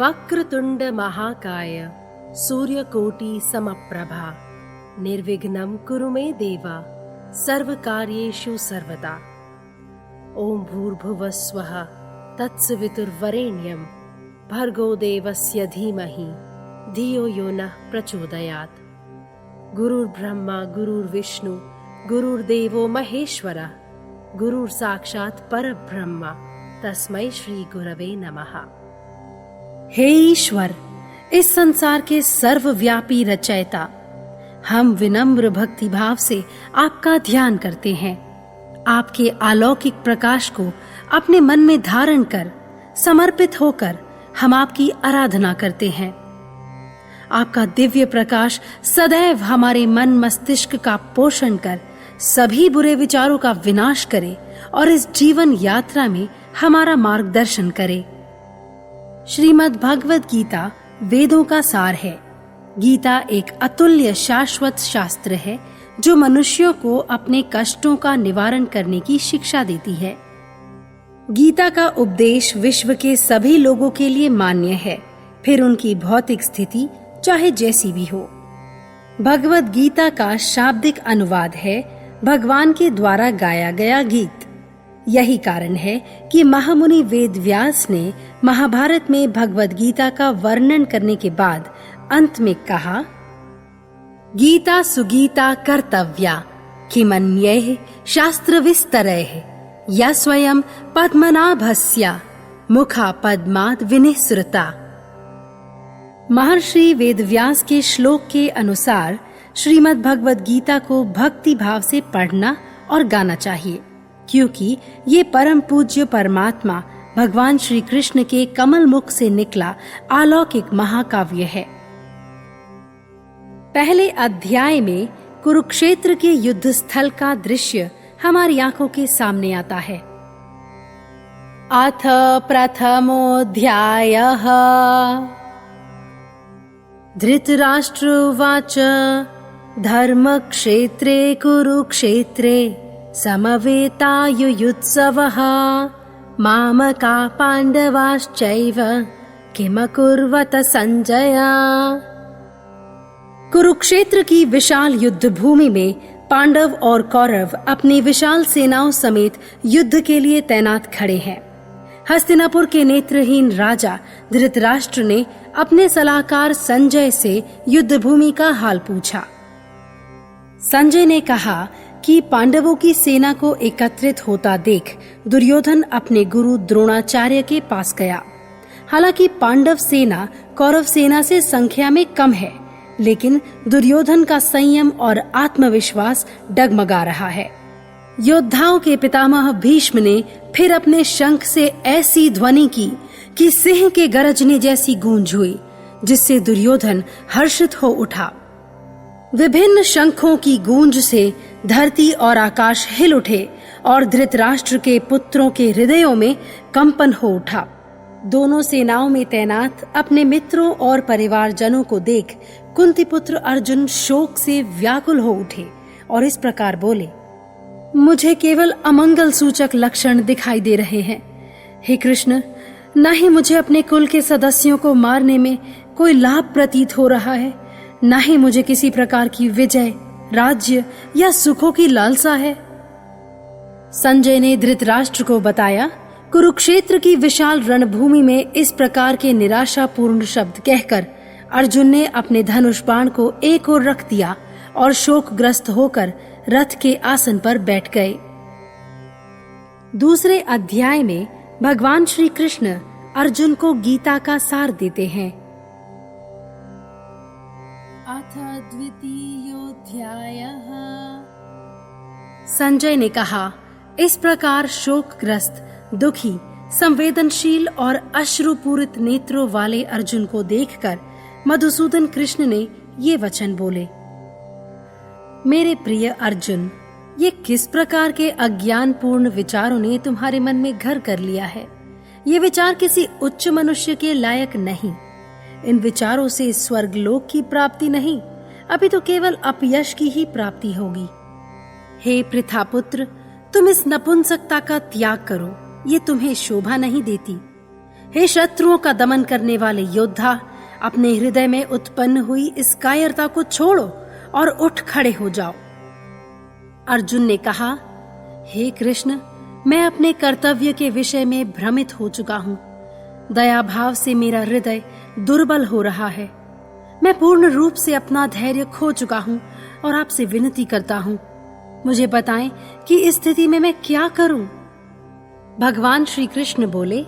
वक्रतुंड महाकाय सूर्यकोटि समप्रभा निर्विघ्नं कुरु मे देव सर्वकार्येषु सर्वदा। ओम भूर्भुवस्वः तत्सवितुर्वरेण्यं भर्गो देवस्य धीमहि धियो यो नः प्रचोदयात्। गुरुर्ब्रह्मा गुरुर्विष्णु गुरुर्देवो महेश्वरः गुरुर्साक्षात् परब्रह्म तस्मै श्री गुरवे नमः। हे ईश्वर, इस संसार के सर्वव्यापी रचयिता, हम विनम्र भक्ति भाव से आपका ध्यान करते हैं। आपके अलौकिक प्रकाश को अपने मन में धारण कर समर्पित होकर हम आपकी आराधना करते हैं। आपका दिव्य प्रकाश सदैव हमारे मन मस्तिष्क का पोषण कर सभी बुरे विचारों का विनाश करे और इस जीवन यात्रा में हमारा मार्गदर्शन करे। श्रीमद् भगवद गीता वेदों का सार है। गीता एक अतुल्य शाश्वत शास्त्र है जो मनुष्यों को अपने कष्टों का निवारण करने की शिक्षा देती है। गीता का उपदेश विश्व के सभी लोगों के लिए मान्य है, फिर उनकी भौतिक स्थिति चाहे जैसी भी हो। भगवद गीता का शाब्दिक अनुवाद है भगवान के द्वारा गाया गया गीत। यही कारण है कि महामुनि वेद व्यास ने महाभारत में भगवद गीता का वर्णन करने के बाद अंत में कहा, गीता सुगीता कर्तव्या किमन्यैः शास्त्र विस्तरैः या स्वयं पद्मनाभस्य मुखा पद्माद् विनिसृता। महर्षि वेदव्यास के श्लोक के अनुसार श्रीमद् भगवद गीता को भक्ति भाव से पढ़ना और गाना चाहिए, क्योंकि ये परम पूज्य परमात्मा भगवान श्री कृष्ण के कमल मुख से निकला अलौकिक महाकाव्य है। पहले अध्याय में कुरुक्षेत्र के युद्ध स्थल का दृश्य हमारी आंखों के सामने आता है। अथ प्रथमोऽध्यायः धृतराष्ट्रोवाच धर्मक्षेत्रे कुरुक्षेत्रे समवेतायुयुत्सवः मामका पांडवाश्चैव किमकुर्वत संजय। कुरुक्षेत्र की विशाल युद्ध भूमि में पांडव और कौरव अपनी विशाल सेनाओं समेत युद्ध के लिए तैनात खड़े हैं। हस्तिनापुर के नेत्रहीन राजा धृतराष्ट्र ने अपने सलाहकार संजय से युद्ध भूमि का हाल पूछा। संजय ने कहा कि पांडवों की सेना को एकत्रित होता देख दुर्योधन अपने गुरु द्रोणाचार्य के पास गया। हालांकि पांडव सेना कौरव सेना से संख्या में कम है, लेकिन दुर्योधन का संयम और आत्मविश्वास डगमगा रहा है। योद्धाओं के पितामह भीष्म ने फिर अपने शंख से ऐसी ध्वनि की कि सिंह के गरजने जैसी गूंज हुई, जिससे दुर्योधन हर्षित हो उठा। विभिन्न शंखों की गूंज से धरती और आकाश हिल उठे और धृतराष्ट्र के पुत्रों के हृदयों में कंपन हो उठा। दोनों सेनाओं में तैनात अपने मित्रों और परिवारजनों को देख कुंती पुत्र अर्जुन शोक से व्याकुल हो उठे और इस प्रकार बोले, मुझे केवल अमंगल सूचक लक्षण दिखाई दे रहे हैं। हे कृष्ण, न ही मुझे अपने कुल के सदस्यों को मारने में कोई लाभ प्रतीत हो रहा है, न ही मुझे किसी प्रकार की विजय, राज्य या सुखों की लालसा है। संजय ने धृतराष्ट्र को बताया, कुरुक्षेत्र की विशाल रणभूमि में इस प्रकार के निराशापूर्ण शब्द कहकर अर्जुन ने अपने धनुष बाण को एक ओर रख दिया और शोकग्रस्त होकर रथ के आसन पर बैठ गए। दूसरे अध्याय में भगवान श्री कृष्ण अर्जुन को गीता का सार देते हैं। अथ द्वितीयोऽध्यायः। संजय ने कहा, इस प्रकार शोकग्रस्त, दुखी, संवेदनशील और अश्रुपूरित नेत्रों वाले अर्जुन को देखकर मधुसूदन कृष्ण ने ये वचन बोले, मेरे प्रिय अर्जुन, ये किस प्रकार के अज्ञानपूर्ण विचारों ने तुम्हारे मन में घर कर लिया है। ये विचार किसी उच्च मनुष्य के लायक नहीं। इन विचारों से स्वर्गलोक की प्राप्ति नहीं, अभी तो केवल अपयश की ही प्राप्ति होगी। हे पृथापुत्र, तुम इस नपुंसकता का त्याग करो, ये तुम्हें शोभा नहीं देती। हे शत्रुओं का दमन करने वाले योद्धा, अपने हृदय में उत्पन्न हुई इस कायरता को छोड़ो और उठ खड़े हो जाओ। अर्जुन ने कहा, हे कृष्ण, मैं अपने कर्तव्य के विषय में भ्रमित हो चुका हूँ। दया भाव से मेरा हृदय दुर्बल हो रहा है। मैं पूर्ण रूप से अपना धैर्य खो चुका हूँ और आपसे विनती करता हूँ, मुझे बताएं कि इस स्थिति में मैं क्या करूं? भगवान श्री कृष्ण बोले,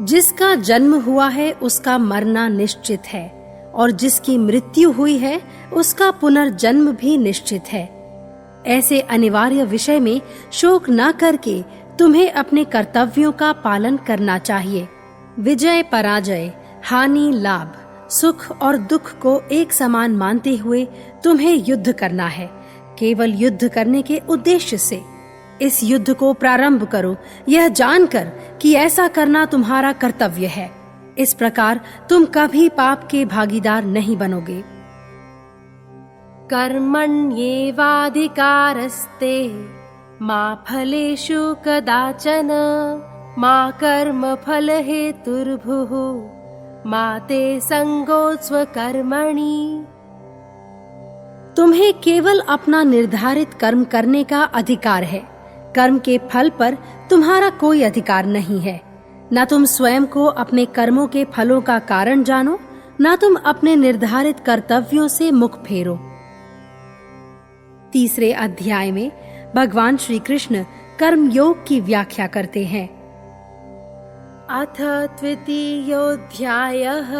जिसका जन्म हुआ है उसका मरना निश्चित है और जिसकी मृत्यु हुई है उसका पुनर्जन्म भी निश्चित है। ऐसे अनिवार्य विषय में शोक न करके तुम्हें अपने कर्तव्यों का पालन करना चाहिए। विजय पराजय, हानि लाभ, सुख और दुख को एक समान मानते हुए तुम्हें युद्ध करना है, केवल युद्ध करने के उद्देश्य से। इस युद्ध को प्रारंभ करो यह जानकर कि ऐसा करना तुम्हारा कर्तव्य है। इस प्रकार तुम कभी पाप के भागीदार नहीं बनोगे। कर्मण्येवाधिकारस्ते मा फलेषु कदाचन मा कर्म फल हेतुर्भुः मा ते संगोत्स्व कर्मणि। तुम्हें केवल अपना निर्धारित कर्म करने का अधिकार है। कर्म के फल पर तुम्हारा कोई अधिकार नहीं है। न तुम स्वयं को अपने कर्मों के फलों का कारण जानो, न तुम अपने निर्धारित कर्तव्यों से मुख फेरो। तीसरे अध्याय में भगवान श्री कृष्ण कर्म योग की व्याख्या करते हैं। अथ द्वितीयोऽध्यायः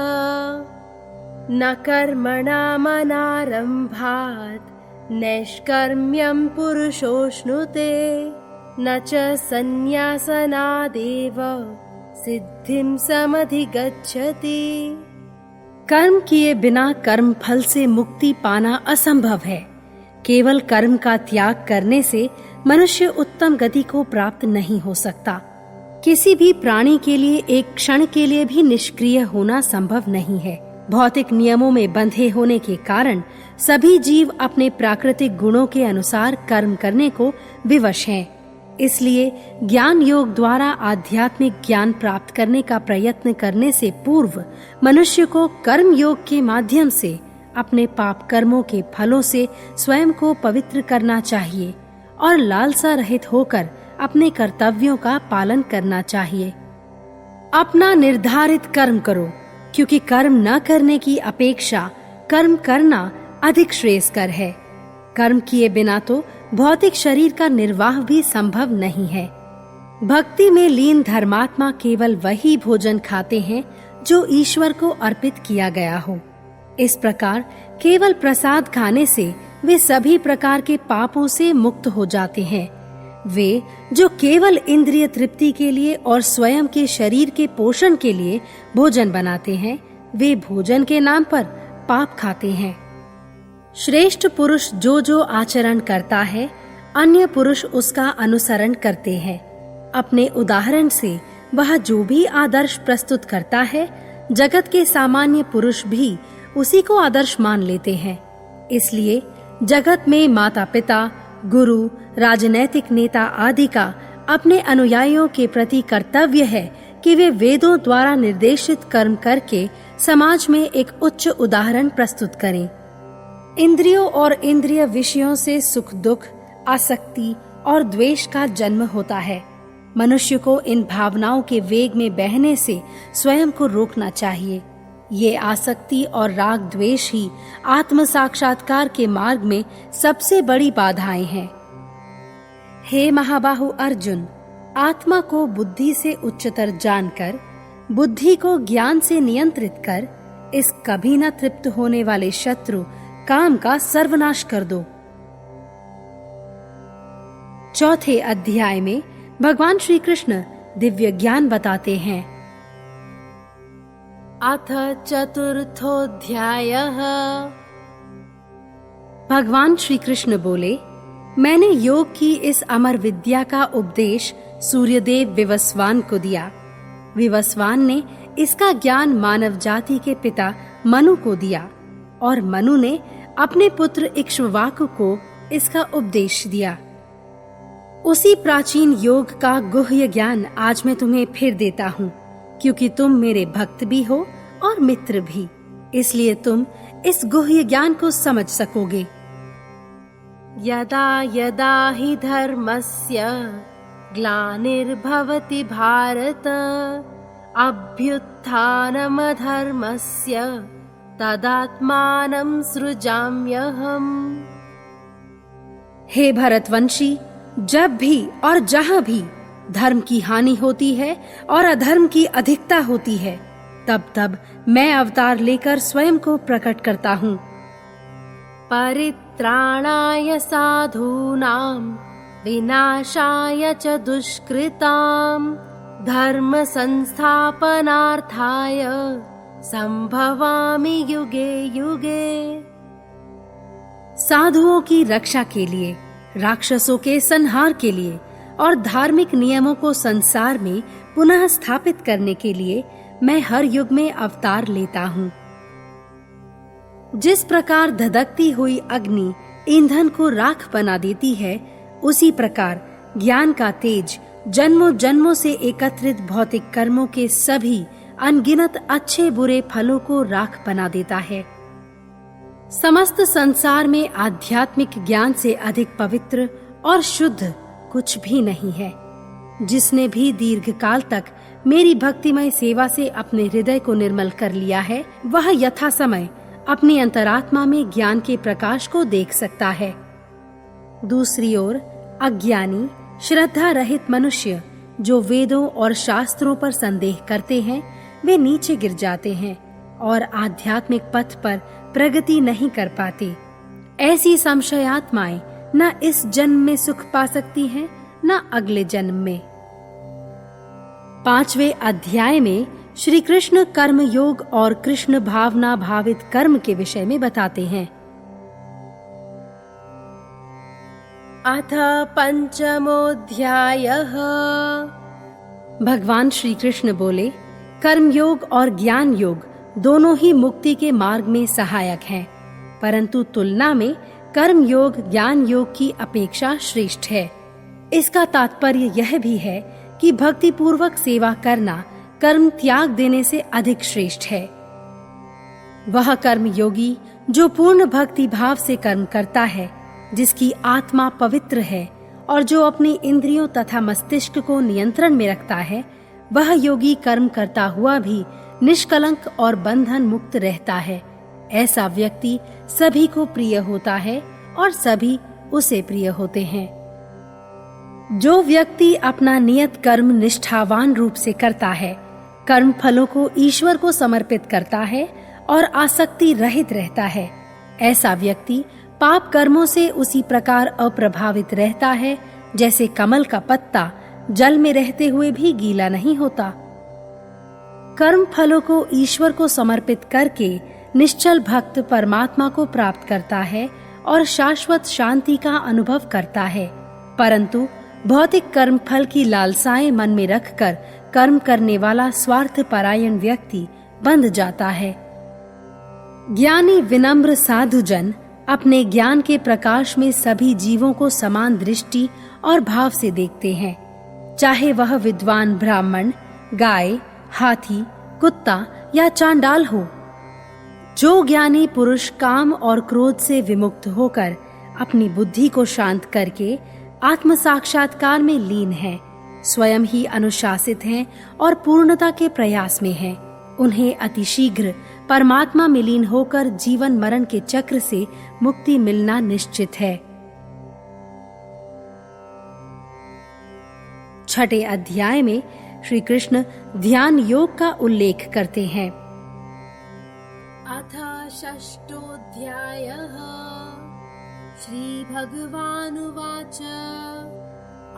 न कर्मणामनारम्भात् नैष्कर्म्यं पुरुषोऽश्नुते न च संन्यासनादेव सिद्धिं समधिगच्छति। कर्म किए बिना कर्म फल से मुक्ति पाना असंभव है। केवल कर्म का त्याग करने से मनुष्य उत्तम गति को प्राप्त नहीं हो सकता। किसी भी प्राणी के लिए एक क्षण के लिए भी निष्क्रिय होना संभव नहीं है। भौतिक नियमों में बंधे होने के कारण सभी जीव अपने प्राकृतिक गुणों के अनुसार कर्म करने को विवश हैं। इसलिए ज्ञान योग द्वारा आध्यात्मिक ज्ञान प्राप्त करने का प्रयत्न करने से पूर्व मनुष्य को कर्म योग के माध्यम से अपने पाप कर्मों के फलों से स्वयं को पवित्र करना चाहिए और लालसा रहित होकर अपने कर्तव्यों का पालन करना चाहिए। अपना निर्धारित कर्म करो, क्योंकि कर्म न करने की अपेक्षा कर्म करना अधिक श्रेयस्कर है। कर्म किए बिना तो भौतिक शरीर का निर्वाह भी संभव नहीं है। भक्ति में लीन धर्मात्मा केवल वही भोजन खाते हैं जो ईश्वर को अर्पित किया गया हो। इस प्रकार केवल प्रसाद खाने से वे सभी प्रकार के पापों से मुक्त हो जाते हैं। वे जो केवल इंद्रिय तृप्ति के लिए और स्वयं के शरीर के पोषण के लिए भोजन बनाते हैं, वे भोजन के नाम पर पाप खाते हैं। श्रेष्ठ पुरुष जो जो आचरण करता है, अन्य पुरुष उसका अनुसरण करते हैं। अपने उदाहरण से वह जो भी आदर्श प्रस्तुत करता है, जगत के सामान्य पुरुष भी उसी को आदर्श मान लेते हैं। इसलिए जगत में माता पिता, गुरु, राजनैतिक नेता आदि का अपने अनुयायियों के प्रति कर्तव्य है कि वे वेदों द्वारा निर्देशित कर्म करके समाज में एक उच्च उदाहरण प्रस्तुत करें। इंद्रियों और इंद्रिय विषयों से सुख दुख, आसक्ति और द्वेष का जन्म होता है। मनुष्य को इन भावनाओं के वेग में बहने से स्वयं को रोकना चाहिए। ये आसक्ति और राग द्वेष ही आत्म साक्षात्कार के मार्ग में सबसे बड़ी बाधाएं हैं। हे महाबाहु अर्जुन, आत्मा को बुद्धि से उच्चतर जानकर, बुद्धि को ज्ञान से नियंत्रित कर, इस कभी न तृप्त होने वाले शत्रु काम का सर्वनाश कर दो। चौथे अध्याय में भगवान श्री कृष्ण दिव्य ज्ञान बताते हैं। अथ चतुर्थोऽध्यायः। भगवान श्री कृष्ण बोले, मैंने योग की इस अमर विद्या का उपदेश सूर्यदेव विवस्वान को दिया। विवस्वान ने इसका ज्ञान मानव जाति के पिता मनु को दिया और मनु ने अपने पुत्र इक्ष्वाकु को इसका उपदेश दिया। उसी प्राचीन योग का गुह्य ज्ञान आज मैं तुम्हें फिर देता हूँ, क्योंकि तुम मेरे भक्त भी हो और मित्र भी, इसलिए तुम इस गुह्य ज्ञान को समझ सकोगे। यदा यदा हि धर्मस्य ग्लानिर्भवति भारत अभ्युत्थानमधर्मस्य तदात्मानं सृजाम्यहम्। हे भरतवंशी, जब भी और जहाँ भी धर्म की हानि होती है और अधर्म की अधिकता होती है, तब तब मैं अवतार लेकर स्वयं को प्रकट करता हूँ। परित्राणाय साधूनां विनाशाय च दुष्कृतां धर्म संस्थापनार्थाय संभवामि युगे युगे। साधुओं की रक्षा के लिए, राक्षसों के संहार के लिए और धार्मिक नियमों को संसार में पुनः स्थापित करने के लिए मैं हर युग में अवतार लेता हूँ। जिस प्रकार धधकती हुई अग्नि ईंधन को राख बना देती है, उसी प्रकार ज्ञान का तेज जन्मों जन्मों से एकत्रित भौतिक कर्मों के सभी अनगिनत अच्छे बुरे फलों को राख बना देता है। समस्त संसार में आध्यात्मिक ज्ञान से अधिक पवित्र और शुद्ध कुछ भी नहीं है। जिसने भी दीर्घ काल तक मेरी भक्तिमय सेवा से अपने हृदय को निर्मल कर लिया है, वह यथा समय अपनी अंतरात्मा में ज्ञान के प्रकाश को देख सकता है। दूसरी ओर अज्ञानी, श्रद्धा रहित मनुष्य जो वेदों और शास्त्रों पर संदेह करते हैं, वे नीचे गिर जाते हैं और आध्यात्मिक पथ पर प्रगति नहीं कर पाते। ऐसी संशयात्माएं न इस जन्म में सुख पा सकती हैं, न अगले जन्म में। 5वें अध्याय में श्री कृष्ण कर्म योग और कृष्ण भावना भावित कर्म के विषय में बताते हैं। अथ पंचमोऽध्यायः। भगवान श्री कृष्ण बोले, कर्म योग और ज्ञान योग दोनों ही मुक्ति के मार्ग में सहायक हैं, परंतु तुलना में कर्म योग ज्ञान योग की अपेक्षा श्रेष्ठ है। इसका तात्पर्य यह भी है कि भक्ति पूर्वक सेवा करना कर्म त्याग देने से अधिक श्रेष्ठ है। वह कर्म योगी जो पूर्ण भक्ति भाव से कर्म करता है, जिसकी आत्मा पवित्र है और जो अपनी इंद्रियों तथा मस्तिष्क को नियंत्रण में रखता है, वह योगी कर्म करता हुआ भी निष्कलंक और बंधन मुक्त रहता है। ऐसा व्यक्ति सभी को प्रिय होता है और सभी उसे प्रिय होते हैं। जो व्यक्ति अपना नियत कर्म निष्ठावान रूप से करता है, कर्म फलों को ईश्वर को समर्पित करता है और आसक्ति रहित रहता है, ऐसा व्यक्ति पाप कर्मों से उसी प्रकार अप्रभावित रहता है जैसे कमल का पत्ता जल में रहते हुए भी गीला नहीं होता। कर्म फलों को ईश्वर को समर्पित करके निश्चल भक्त परमात्मा को प्राप्त करता है और शाश्वत शांति का अनुभव करता है, परंतु भौतिक कर्म फल की लालसाएं मन में रखकर कर्म करने वाला स्वार्थ परायण व्यक्ति बंध जाता है। ज्ञानी विनम्र साधुजन अपने ज्ञान के प्रकाश में सभी जीवों को समान दृष्टि और भाव से देखते हैं, चाहे वह विद्वान ब्राह्मण, गाय, हाथी, कुत्ता या चांडाल हो। जो ज्ञानी पुरुष काम और क्रोध से विमुक्त होकर अपनी बुद्धि को शांत करके आत्म साक्षात्कार में लीन है, स्वयं ही अनुशासित हैं और पूर्णता के प्रयास में हैं, उन्हें अतिशीघ्र परमात्मा में लीन होकर जीवन मरण के चक्र से मुक्ति मिलना निश्चित है। 6ठे अध्याय में श्री कृष्ण ध्यान योग का उल्लेख करते हैं। अथ 6ठोऽध्यायः। श्री भगवानुवाच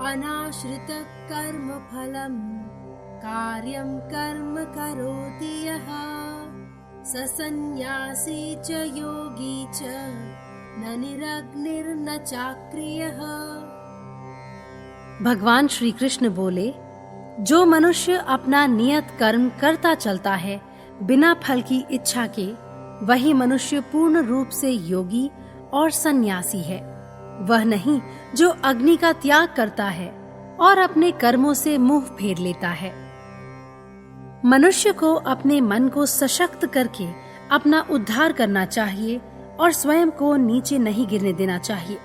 अनाश्रित कर्म फलम् कार्यं कर्म करोति यः स सन्न्यासी च योगी च न निरग्निर्न चाक्रियः। भगवान श्री कृष्ण बोले, जो मनुष्य अपना नियत कर्म करता चलता है बिना फल की इच्छा के, वही मनुष्य पूर्ण रूप से योगी और सन्यासी है। वह नहीं जो अग्नि का त्याग करता है और अपने कर्मों से मुंह फेर लेता है। मनुष्य को अपने मन को सशक्त करके अपना उद्धार करना चाहिए और स्वयं को नीचे नहीं गिरने देना चाहिए,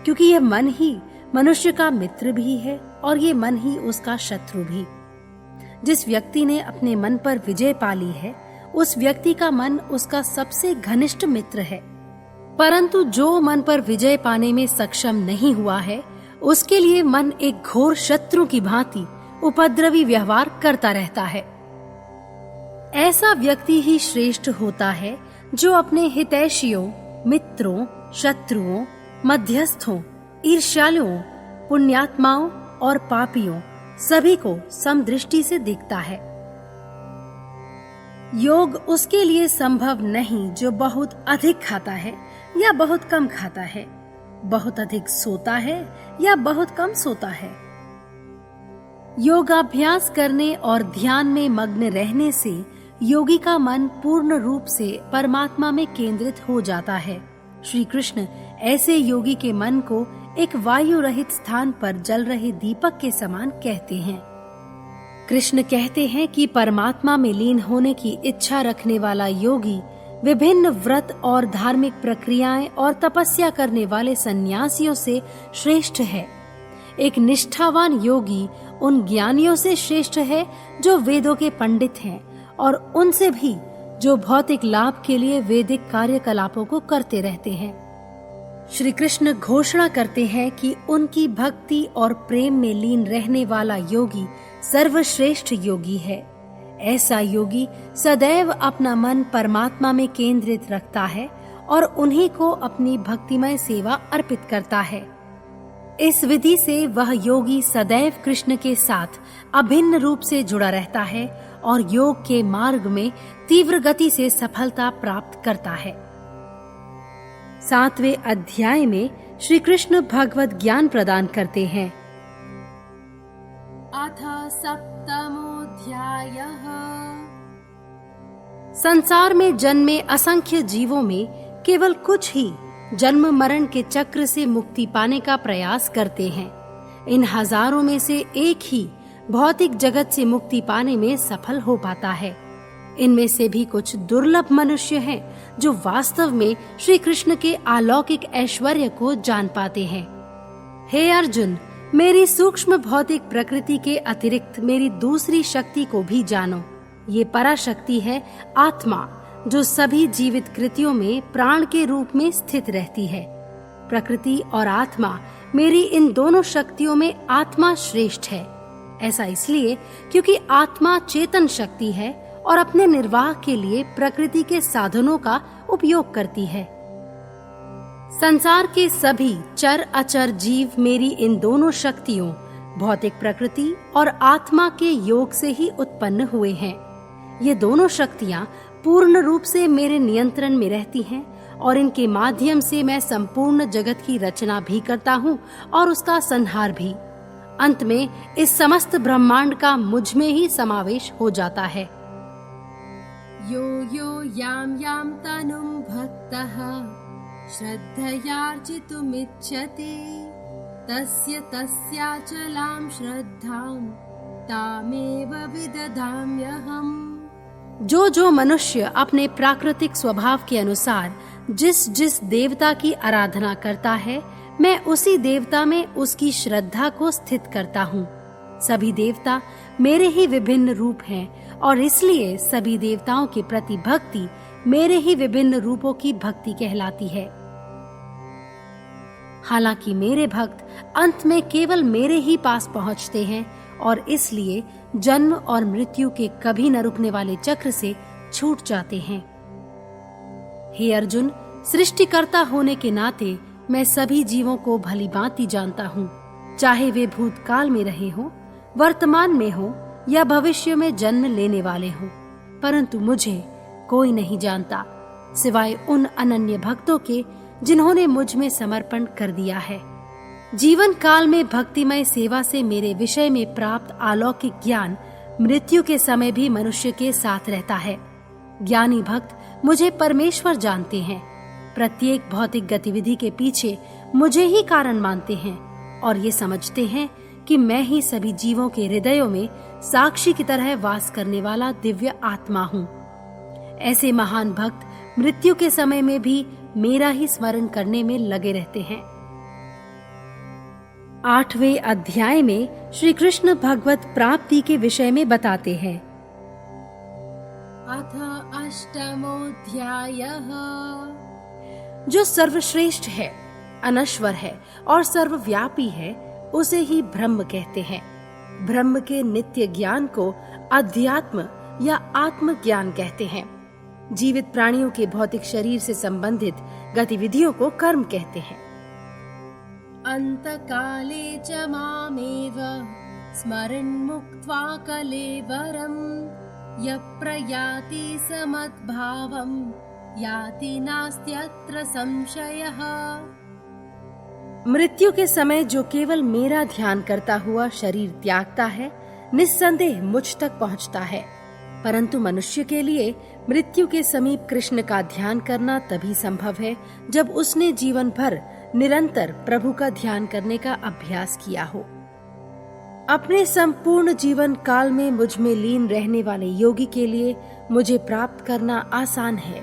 क्योंकि यह मन ही मनुष्य का मित्र भी है और ये मन ही उसका शत्रु भी। जिस व्यक्ति ने अपने मन पर विजय पा ली है, उस व्यक्ति का मन उसका सबसे घनिष्ठ मित्र है। परंतु जो मन पर विजय पाने में सक्षम नहीं हुआ है, उसके लिए मन एक घोर शत्रु की भांति उपद्रवी व्यवहार करता रहता है। ऐसा व्यक्ति ही श्रेष्ठ होता है जो अपने हितैषियों, मित्रों, शत्रुओं, मध्यस्थों, ईर्ष्यालुओं, पुण्यात्माओं और पापियों सभी को समदृष्टि से देखता है। योग उसके लिए संभव नहीं जो बहुत अधिक खाता है या बहुत कम खाता है, बहुत अधिक सोता है या बहुत कम सोता है। योगाभ्यास करने और ध्यान में मग्न रहने से योगी का मन पूर्ण रूप से परमात्मा में केंद्रित हो जाता है। श्री कृष्ण ऐसे योगी के मन को एक वायु रहित स्थान पर जल रहे दीपक के समान कहते हैं। कृष्ण कहते हैं कि परमात्मा में लीन होने की इच्छा रखने वाला योगी विभिन्न व्रत और धार्मिक प्रक्रियाएं और तपस्या करने वाले सन्यासियों से श्रेष्ठ है। एक निष्ठावान योगी उन ज्ञानियों से श्रेष्ठ है जो वेदों के पंडित हैं और उनसे भी जो भौतिक लाभ के लिए वैदिक कार्यकलापों को करते रहते हैं। श्री कृष्ण घोषणा करते हैं कि उनकी भक्ति और प्रेम में लीन रहने वाला योगी सर्वश्रेष्ठ योगी है। ऐसा योगी सदैव अपना मन परमात्मा में केंद्रित रखता है और उन्हीं को अपनी भक्तिमय सेवा अर्पित करता है। इस विधि से वह योगी सदैव कृष्ण के साथ अभिन्न रूप से जुड़ा रहता है और योग के मार्ग में तीव्र गति से सफलता प्राप्त करता है। 7वें अध्याय में श्री कृष्ण भगवत ज्ञान प्रदान करते हैं। अथ सप्तमोऽध्यायः। संसार में जन्मे असंख्य जीवों में केवल कुछ ही जन्म मरण के चक्र से मुक्ति पाने का प्रयास करते हैं। इन हजारों में से एक ही भौतिक जगत से मुक्ति पाने में सफल हो पाता है। इनमें से भी कुछ दुर्लभ मनुष्य हैं जो वास्तव में श्री कृष्ण के अलौकिक ऐश्वर्य को जान पाते हैं। हे अर्जुन, मेरी सूक्ष्म भौतिक प्रकृति के अतिरिक्त मेरी दूसरी शक्ति को भी जानो। ये पराशक्ति है आत्मा, जो सभी जीवित कृतियों में प्राण के रूप में स्थित रहती है। प्रकृति और आत्मा, मेरी इन दोनों शक्तियों में आत्मा श्रेष्ठ है। ऐसा इसलिए क्योंकि आत्मा चेतन शक्ति है और अपने निर्वाह के लिए प्रकृति के साधनों का उपयोग करती है। संसार के सभी चर अचर जीव मेरी इन दोनों शक्तियों, भौतिक प्रकृति और आत्मा के योग से ही उत्पन्न हुए हैं। ये दोनों शक्तियाँ पूर्ण रूप से मेरे नियंत्रण में रहती हैं और इनके माध्यम से मैं संपूर्ण जगत की रचना भी करता हूँ और उसका संहार भी। अंत में इस समस्त ब्रह्मांड का मुझ में ही समावेश हो जाता है। यो यो याम याम तनुम भक्तः श्रद्धयार्चितुमिच्छति तस्य तस्याचलां श्रद्धां तामेव विदधाम्यहम्। जो जो मनुष्य अपने प्राकृतिक स्वभाव के अनुसार जिस जिस देवता की आराधना करता है, मैं उसी देवता में उसकी श्रद्धा को स्थित करता हूँ। सभी देवता मेरे ही विभिन्न रूप हैं और इसलिए सभी देवताओं के प्रति भक्ति मेरे ही विभिन्न रूपों की भक्ति कहलाती है। हालांकि मेरे भक्त अंत में केवल मेरे ही पास पहुँचते हैं और इसलिए जन्म और मृत्यु के कभी न रुकने वाले चक्र से छूट जाते हैं। हे अर्जुन, सृष्टिकर्ता होने के नाते मैं सभी जीवों को भली भांति जानता हूँ, चाहे वे भूतकाल में रहे हों, वर्तमान में हो या भविष्य में जन्म लेने वाले हों। परंतु मुझे कोई नहीं जानता सिवाय उन अनन्य भक्तों के जिन्होंने मुझ में समर्पण कर दिया है। जीवन काल में भक्तिमय सेवा से मेरे विषय में प्राप्त अलौकिक ज्ञान मृत्यु के समय भी मनुष्य के साथ रहता है। ज्ञानी भक्त मुझे परमेश्वर जानते हैं, प्रत्येक भौतिक गतिविधि के पीछे मुझे ही कारण मानते हैं और ये समझते हैं कि मैं ही सभी जीवों के हृदयों में साक्षी की तरह वास करने वाला दिव्य आत्मा हूँ। ऐसे महान भक्त मृत्यु के समय में भी मेरा ही स्मरण करने में लगे रहते हैं। 8वें अध्याय में श्री कृष्ण भगवत प्राप्ति के विषय में बताते हैं। अथ अष्टमोऽध्यायः। जो सर्वश्रेष्ठ है, अनश्वर है और सर्वव्यापी है, उसे ही ब्रह्म कहते हैं। ब्रह्म के नित्य ज्ञान को अध्यात्म या आत्म ज्ञान कहते हैं। जीवित प्राणियों के भौतिक शरीर से संबंधित गतिविधियों को कर्म कहते हैं। अंतकाले च मामेव स्मरन् मुक्त्वा कलेवरम् यः प्रयाति समद्भावम् याति नास्त्यत्र संशयः। मृत्यु के समय जो केवल मेरा ध्यान करता हुआ शरीर त्यागता है, निस्संदेह मुझ तक पहुंचता है। परंतु मनुष्य के लिए मृत्यु के समीप कृष्ण का ध्यान करना तभी संभव है जब उसने जीवन भर निरंतर प्रभु का ध्यान करने का अभ्यास किया हो। अपने संपूर्ण जीवन काल में मुझ में लीन रहने वाले योगी के लिए मुझे प्राप्त करना आसान है।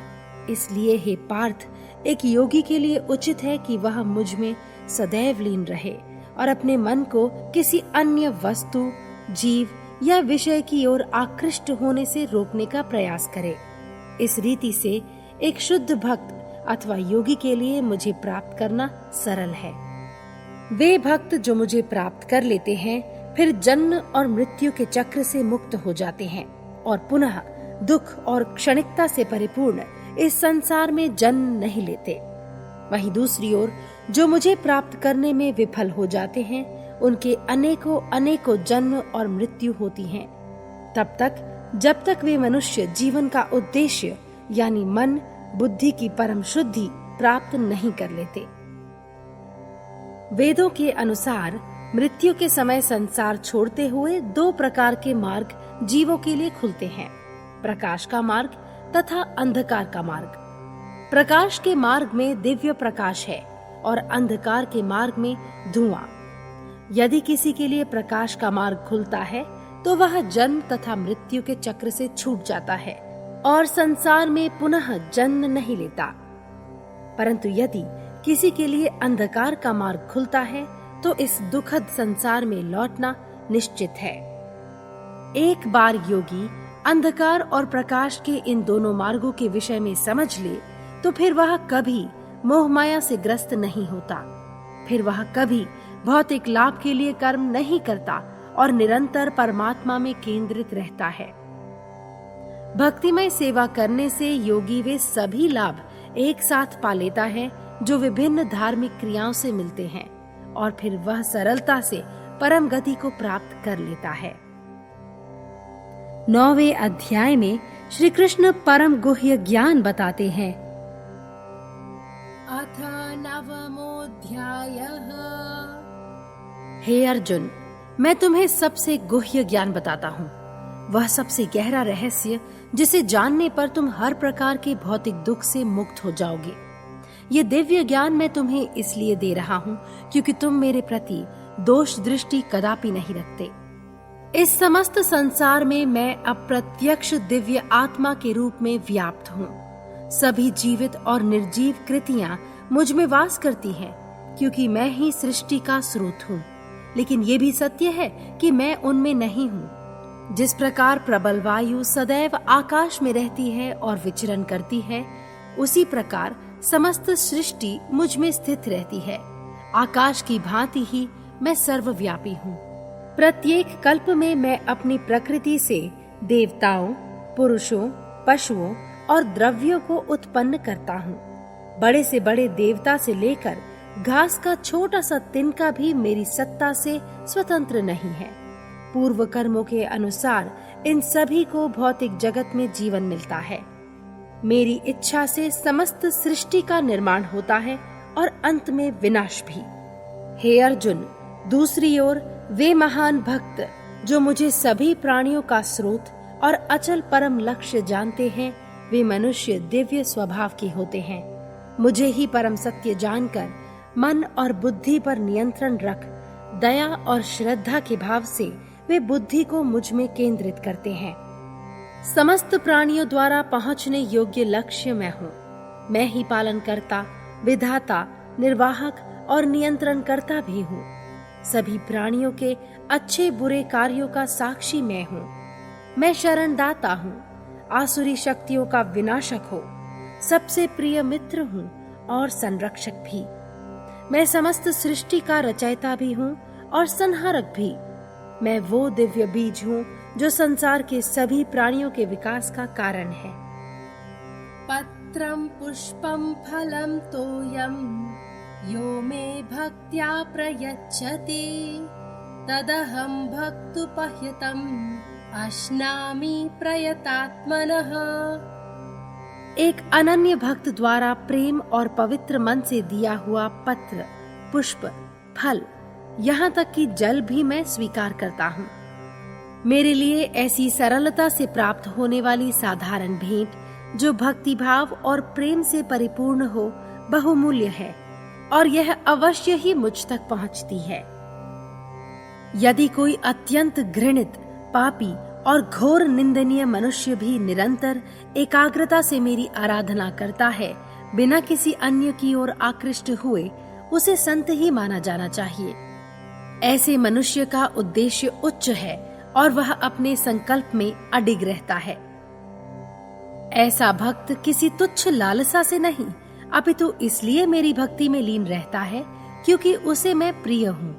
इसलिए हे पार्थ, एक योगी के लिए उचित है कि वह मुझ में सदैव लीन रहे और अपने मन को किसी अन्य वस्तु, जीव या विषय की ओर आकृष्ट होने से रोकने का प्रयास करे। इस रीति से एक शुद्ध भक्त अथवा योगी के लिए मुझे प्राप्त करना सरल है। वे भक्त जो मुझे प्राप्त कर लेते हैं फिर जन्म और मृत्यु के चक्र से मुक्त हो जाते हैं और पुनः दुख और क्षणिकता से परिपूर्ण इस संसार में जन्म नहीं लेते। वहीं दूसरी ओर जो मुझे प्राप्त करने में विफल हो जाते हैं, उनके अनेकों जन्म और मृत्यु होती हैं, तब तक जब तक वे मनुष्य जीवन का उद्देश्य यानी मन बुद्धि की परम शुद्धि प्राप्त नहीं कर लेते। वेदों के अनुसार मृत्यु के समय संसार छोड़ते हुए 2 प्रकार के मार्ग जीवों के लिए खुलते हैं, प्रकाश का मार्ग तथा अंधकार का मार्ग। प्रकाश के मार्ग में दिव्य प्रकाश है और अंधकार के मार्ग में धुआं। यदि किसी के लिए प्रकाश का मार्ग खुलता है तो वह जन्म तथा मृत्यु के चक्र से छूट जाता है और संसार में पुनः जन्म नहीं लेता। परंतु यदि किसी के लिए अंधकार का मार्ग खुलता है तो इस दुखद संसार में लौटना निश्चित है। एक बार योगी अंधकार और प्रकाश के इन दोनों मार्गों के विषय में समझ ले तो फिर वह कभी मोह माया से ग्रस्त नहीं होता। फिर वह कभी भौतिक लाभ के लिए कर्म नहीं करता और निरंतर परमात्मा में केंद्रित रहता है। भक्तिमय सेवा करने से योगी वे सभी लाभ एक साथ पा लेता है जो विभिन्न धार्मिक क्रियाओं से मिलते हैं और फिर वह सरलता से परम गति को प्राप्त कर लेता है। 9वें अध्याय में श्री कृष्ण परम गुह्य ज्ञान बताते हैं। अथ 9मोऽध्यायः। हे अर्जुन, मैं तुम्हें सबसे गुह्य ज्ञान बताता हूँ, वह सबसे गहरा रहस्य जिसे जानने पर तुम हर प्रकार के भौतिक दुख से मुक्त हो जाओगे। ये दिव्य ज्ञान मैं तुम्हें इसलिए दे रहा हूँ क्योंकि तुम मेरे प्रति दोष दृष्टि कदापि नहीं रखते। इस समस्त संसार में मैं अप्रत्यक्ष दिव्य आत्मा के रूप में व्याप्त हूँ। सभी जीवित और निर्जीव कृतियाँ मुझ में वास करती हैं क्योंकि मैं ही सृष्टि का स्रोत हूँ। लेकिन ये भी सत्य है कि मैं उनमें नहीं हूँ। जिस प्रकार प्रबल वायु सदैव आकाश में रहती है और विचरण करती है, उसी प्रकार समस्त सृष्टि मुझ में स्थित रहती है। आकाश की भांति ही मैं सर्वव्यापी हूँ। प्रत्येक कल्प में मैं अपनी प्रकृति से देवताओं, पुरुषों, पशुओं और द्रव्यों को उत्पन्न करता हूँ। बड़े से बड़े देवता से लेकर घास का छोटा सा तिनका भी मेरी सत्ता से स्वतंत्र नहीं है। पूर्व कर्मों के अनुसार इन सभी को भौतिक जगत में जीवन मिलता है। मेरी इच्छा से समस्त सृष्टि का निर्माण होता है और अंत में विनाश भी। हे अर्जुन, दूसरी ओर वे महान भक्त जो मुझे सभी प्राणियों का स्रोत और अचल परम लक्ष्य जानते हैं, वे मनुष्य दिव्य स्वभाव के होते हैं। मुझे ही परम सत्य जानकर मन और बुद्धि पर नियंत्रण रख दया और श्रद्धा के भाव से वे बुद्धि को मुझ में केंद्रित करते हैं। समस्त प्राणियों द्वारा पहुंचने योग्य लक्ष्य मैं हूँ। मैं ही पालनकर्ता, विधाता, निर्वाहक और नियंत्रणकर्ता भी हूँ। सभी प्राणियों के अच्छे बुरे कार्यों का साक्षी मैं हूँ। मैं शरणदाता हूँ, आसुरी शक्तियों का विनाशक हो, सबसे प्रिय मित्र हूँ और संरक्षक भी। मैं समस्त सृष्टि का रचयिता भी हूँ और संहारक भी। मैं वो दिव्य बीज हूँ जो संसार के सभी प्राणियों के विकास का कारण है। पत्रम पुष्पम फलम तोयम यो मे भक्त्या प्रयच्छति तदहं भक्तुपहृतम अश्नामि प्रयतात्मनः। एक अनन्य भक्त द्वारा प्रेम और पवित्र मन से दिया हुआ पत्र, पुष्प, फल, यहाँ तक कि जल भी मैं स्वीकार करता हूँ। मेरे लिए ऐसी सरलता से प्राप्त होने वाली साधारण भेंट जो भक्ति भाव और प्रेम से परिपूर्ण हो बहुमूल्य है और यह अवश्य ही मुझ तक पहुँचती है। यदि कोई अत्यंत घृणित, पापी और घोर निंदनीय मनुष्य भी निरंतर एकाग्रता से मेरी आराधना करता है, बिना किसी अन्य की ओर आकृष्ट हुए, उसे संत ही माना जाना चाहिए। ऐसे मनुष्य का उद्देश्य उच्च है और वह अपने संकल्प में अडिग रहता है। ऐसा भक्त किसी तुच्छ लालसा से नहीं, अपितु इसलिए मेरी भक्ति में लीन रहता है क्योंकि उसे मैं प्रिय हूँ।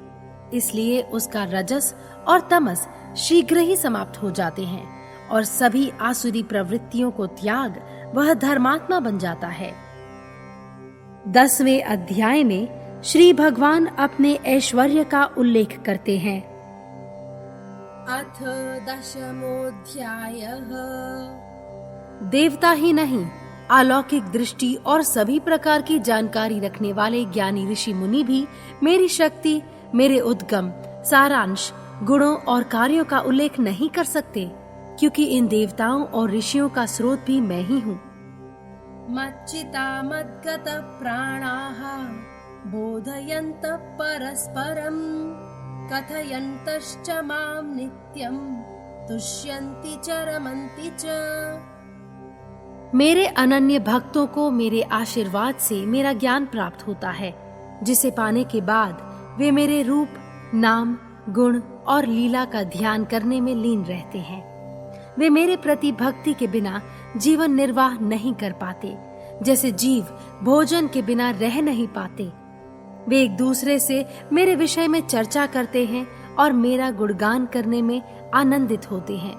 इसलिए उसका रजस और तमस शीघ्र ही समाप्त हो जाते हैं और सभी आसुरी प्रवृत्तियों को त्याग वह धर्मात्मा बन जाता है। 10वें अध्याय में श्री भगवान अपने ऐश्वर्य का उल्लेख करते हैं। अथ 10मोऽध्यायः। देवता ही नहीं, अलौकिक दृष्टि और सभी प्रकार की जानकारी रखने वाले ज्ञानी ऋषि मुनि भी मेरी शक्ति, मेरे उद्गम, सारांश, गुणों और कार्यों का उल्लेख नहीं कर सकते, क्योंकि इन देवताओं और ऋषियों का स्रोत भी मैं ही हूँ। मच्चिता मद्गत प्राणाः बोधयन्त परस्परं कथयन्तश्च मां नित्यं तुष्यन्ति च रमन्ति च। मेरे अनन्य भक्तों को मेरे आशीर्वाद से मेरा ज्ञान प्राप्त होता है, जिसे पाने के बाद वे मेरे रूप, नाम, गुण और लीला का ध्यान करने में लीन रहते हैं। वे मेरे प्रति भक्ति के बिना जीवन निर्वाह नहीं कर पाते, जैसे जीव भोजन के बिना रह नहीं पाते। वे एक दूसरे से मेरे विषय में चर्चा करते हैं और मेरा गुणगान करने में आनंदित होते हैं।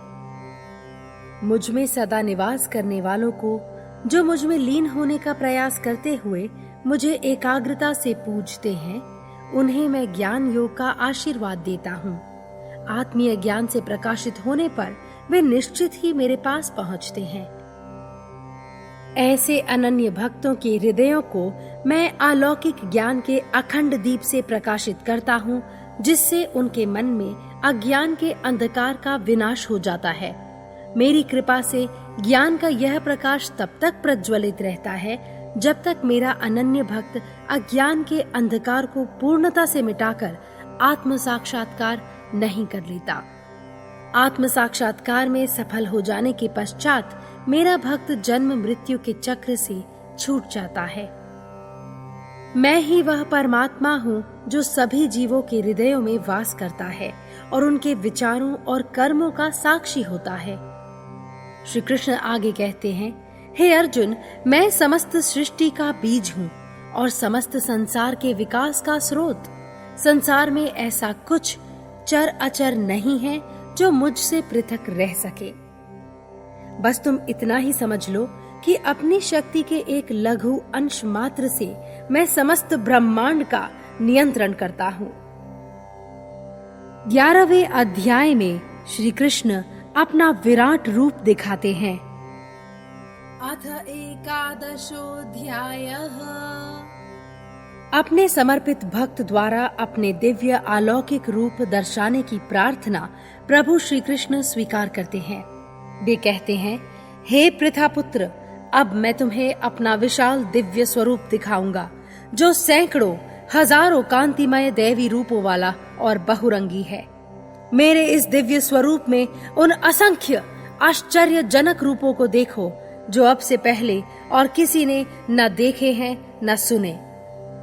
मुझ में सदा निवास करने वालों को, जो मुझ में लीन होने का प्रयास करते हुए मुझे एकाग्रता से पूजते हैं, उन्हें मैं ज्ञान योग का आशीर्वाद देता हूँ। आत्मीय ज्ञान से प्रकाशित होने पर वे निश्चित ही मेरे पास पहुँचते हैं। ऐसे अनन्य भक्तों के हृदयों को मैं अलौकिक ज्ञान के अखंड दीप से प्रकाशित करता हूँ, जिससे उनके मन में अज्ञान के अंधकार का विनाश हो जाता है। मेरी कृपा से ज्ञान का यह प्रकाश तब तक प्रज्वलित रहता है जब तक मेरा अनन्य भक्त अज्ञान के अंधकार को पूर्णता से मिटाकर आत्म साक्षात्कार नहीं कर लेता। आत्म साक्षात्कार में सफल हो जाने के पश्चात मेरा भक्त जन्म मृत्यु के चक्र से छूट जाता है। मैं ही वह परमात्मा हूँ जो सभी जीवों के हृदयों में वास करता है और उनके विचारों और कर्मों का साक्षी होता है। श्री कृष्ण आगे कहते हैं, हे अर्जुन, मैं समस्त सृष्टि का बीज हूँ और समस्त संसार के विकास का स्रोत। संसार में ऐसा कुछ चर अचर नहीं है जो मुझसे पृथक रह सके। बस तुम इतना ही समझ लो कि अपनी शक्ति के एक लघु अंश मात्र से मैं समस्त ब्रह्मांड का नियंत्रण करता हूँ। 11वें अध्याय में श्री कृष्ण अपना विराट रूप दिखाते हैं। अथ 11दशोऽध्यायः। अपने समर्पित भक्त द्वारा अपने दिव्य अलौकिक रूप दर्शाने की प्रार्थना प्रभु श्री कृष्ण स्वीकार करते हैं। वे कहते हैं, हे पृथापुत्र, अब मैं तुम्हें अपना विशाल दिव्य स्वरूप दिखाऊंगा, जो सैकड़ों हजारों कांतिमय दैवी रूपों वाला और बहुरंगी है। मेरे इस दिव्य स्वरूप में उन असंख्य आश्चर्यजनक रूपों को देखो जो अब से पहले और किसी ने न देखे हैं न सुने।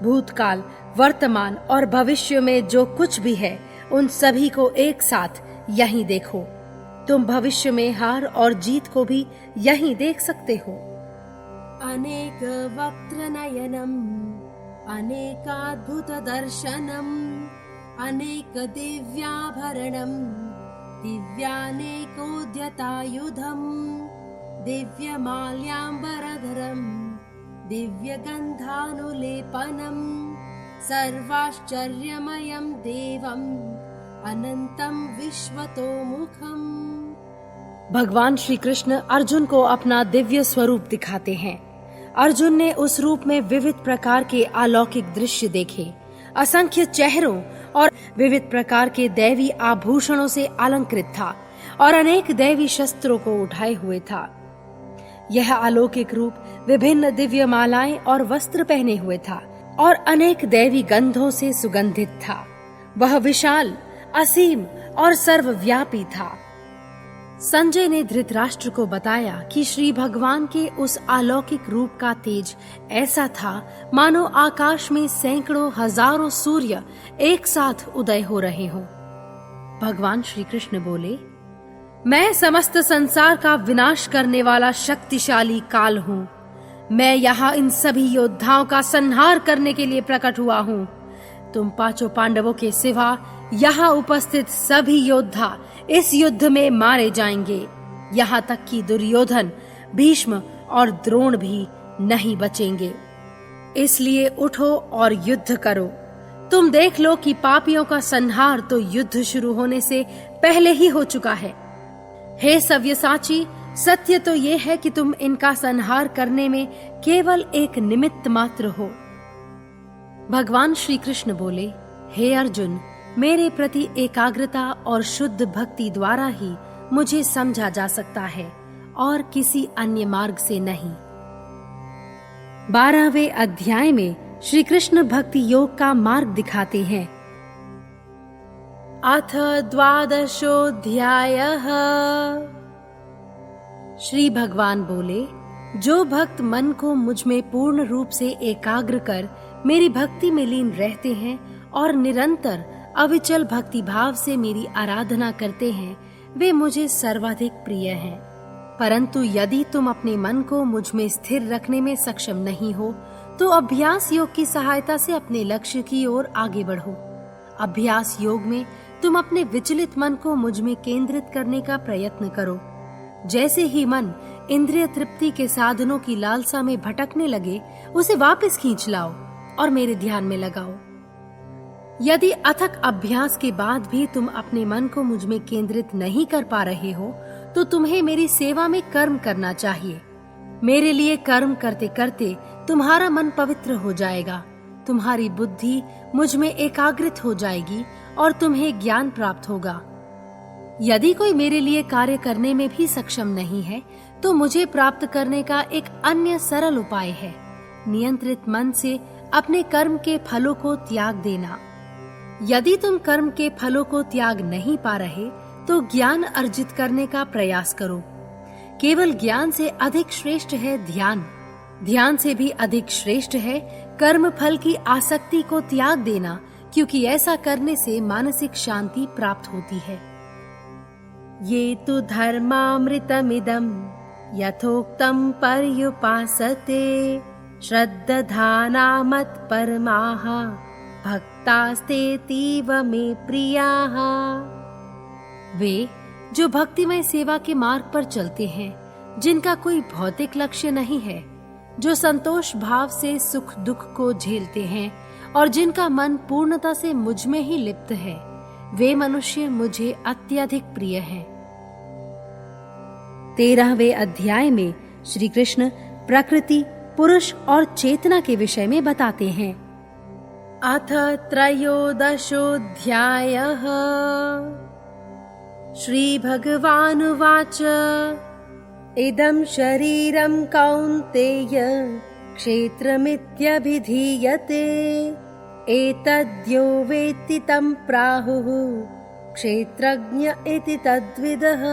भूतकाल, वर्तमान और भविष्य में जो कुछ भी है उन सभी को एक साथ यहीं देखो। तुम भविष्य में हार और जीत को भी यहीं देख सकते हो। अनेक वक्त्र नयनम अनेकाद्भुत दर्शनम अनेक दिव्याभरणम दिव्यानेकोद्यतायुधम दिव्यमाल्याम्बरधरम दिव्यगन्धानुलेपनम सर्वाश्चर्यमयं देवम अनंतम विश्वतोमुखम। भगवान श्री कृष्ण अर्जुन को अपना दिव्य स्वरूप दिखाते हैं। अर्जुन ने उस रूप में विविध प्रकार के अलौकिक दृश्य देखे, असंख्य चेहरों और विविध प्रकार के दैवी आभूषणों से अलंकृत था और अनेक दैवी शस्त्रों को उठाए हुए था। यह अलौकिक रूप विभिन्न दिव्य मालाएं और वस्त्र पहने हुए था और अनेक दैवी गंधों से सुगंधित था। वह विशाल, असीम और सर्वव्यापी था। संजय ने धृतराष्ट्र को बताया कि श्री भगवान के उस अलौकिक रूप का तेज ऐसा था मानो आकाश में सैकड़ों हजारों सूर्य एक साथ उदय हो रहे हों। भगवान श्री कृष्ण बोले, मैं समस्त संसार का विनाश करने वाला शक्तिशाली काल हूँ। मैं यहाँ इन सभी योद्धाओं का संहार करने के लिए प्रकट हुआ हूँ। तुम पांचों पांडवों के सिवा यहाँ उपस्थित सभी योद्धा इस युद्ध में मारे जाएंगे। यहाँ तक कि दुर्योधन, भीष्म और द्रोण भी नहीं बचेंगे। इसलिए उठो और युद्ध करो। तुम देख लो कि पापियों का संहार तो युद्ध शुरू होने से पहले ही हो चुका है। हे सव्यसाची, सत्य तो ये है कि तुम इनका संहार करने में केवल एक निमित्त मात्र हो। भगवान श्री कृष्ण बोले, हे अर्जुन, मेरे प्रति एकाग्रता और शुद्ध भक्ति द्वारा ही मुझे समझा जा सकता है और किसी अन्य मार्ग से नहीं। 12वें अध्याय में श्री कृष्ण भक्ति योग का मार्ग दिखाते हैं। अथ 12वाध्यायः। श्री भगवान बोले, जो भक्त मन को मुझ में पूर्ण रूप से एकाग्र कर मेरी भक्ति में लीन रहते हैं और निरंतर अविचल भक्ति भाव से मेरी आराधना करते हैं, वे मुझे सर्वाधिक प्रिय हैं। परंतु यदि तुम अपने मन को मुझ में स्थिर रखने में सक्षम नहीं हो, तो अभ्यास योग की सहायता से अपने लक्ष्य की ओर आगे बढ़ो। अभ्यास योग में तुम अपने विचलित मन को मुझ में केंद्रित करने का प्रयत्न करो। जैसे ही मन इंद्रिय तृप्ति के साधनों की लालसा में भटकने लगे, उसे वापस खींच लाओ और मेरे ध्यान में लगाओ। यदि अथक अभ्यास के बाद भी तुम अपने मन को मुझ में केंद्रित नहीं कर पा रहे हो, तो तुम्हें मेरी सेवा में कर्म करना चाहिए। मेरे लिए कर्म करते करते तुम्हारा मन पवित्र हो जाएगा, तुम्हारी बुद्धि मुझ में एकाग्रित हो जाएगी और तुम्हें ज्ञान प्राप्त होगा। यदि कोई मेरे लिए कार्य करने में भी सक्षम नहीं है, तो मुझे प्राप्त करने का एक अन्य सरल उपाय है। नियंत्रित मन से अपने कर्म के फलों को त्याग देना। यदि तुम कर्म के फलों को त्याग नहीं पा रहे, तो ज्ञान अर्जित करने का प्रयास करो। केवल ज्ञान से अधिक श्रेष्ठ है ध्यान। ध्यान से भी अधिक श्रेष्ठ है कर्म फल की आसक्ति को त्याग देना, क्योंकि ऐसा करने से मानसिक शांति प्राप्त होती है। ये तो धर्मामृतमिदं यथोक्तं पर्युपासते श्रद्धाना मत्परमाः भक्तास्तेतीव मे प्रियाः। वे जो भक्तिमय सेवा के मार्ग पर चलते हैं, जिनका कोई भौतिक लक्ष्य नहीं है, जो संतोष भाव से सुख दुख को झेलते हैं और जिनका मन पूर्णता से मुझ में ही लिप्त है, वे मनुष्य मुझे अत्यधिक प्रिय हैं। 13वें अध्याय में श्री कृष्ण प्रकृति, पुरुष और चेतना के विषय में बताते हैं। अथ 13योदशोऽध्यायः। श्री भगवानुवाच इदं शरीरं कौन्तेय क्षेत्रमित्यभिधीयते एतद्यो वेत्ति तं प्राहुः क्षेत्रज्ञ इति तद्विदः।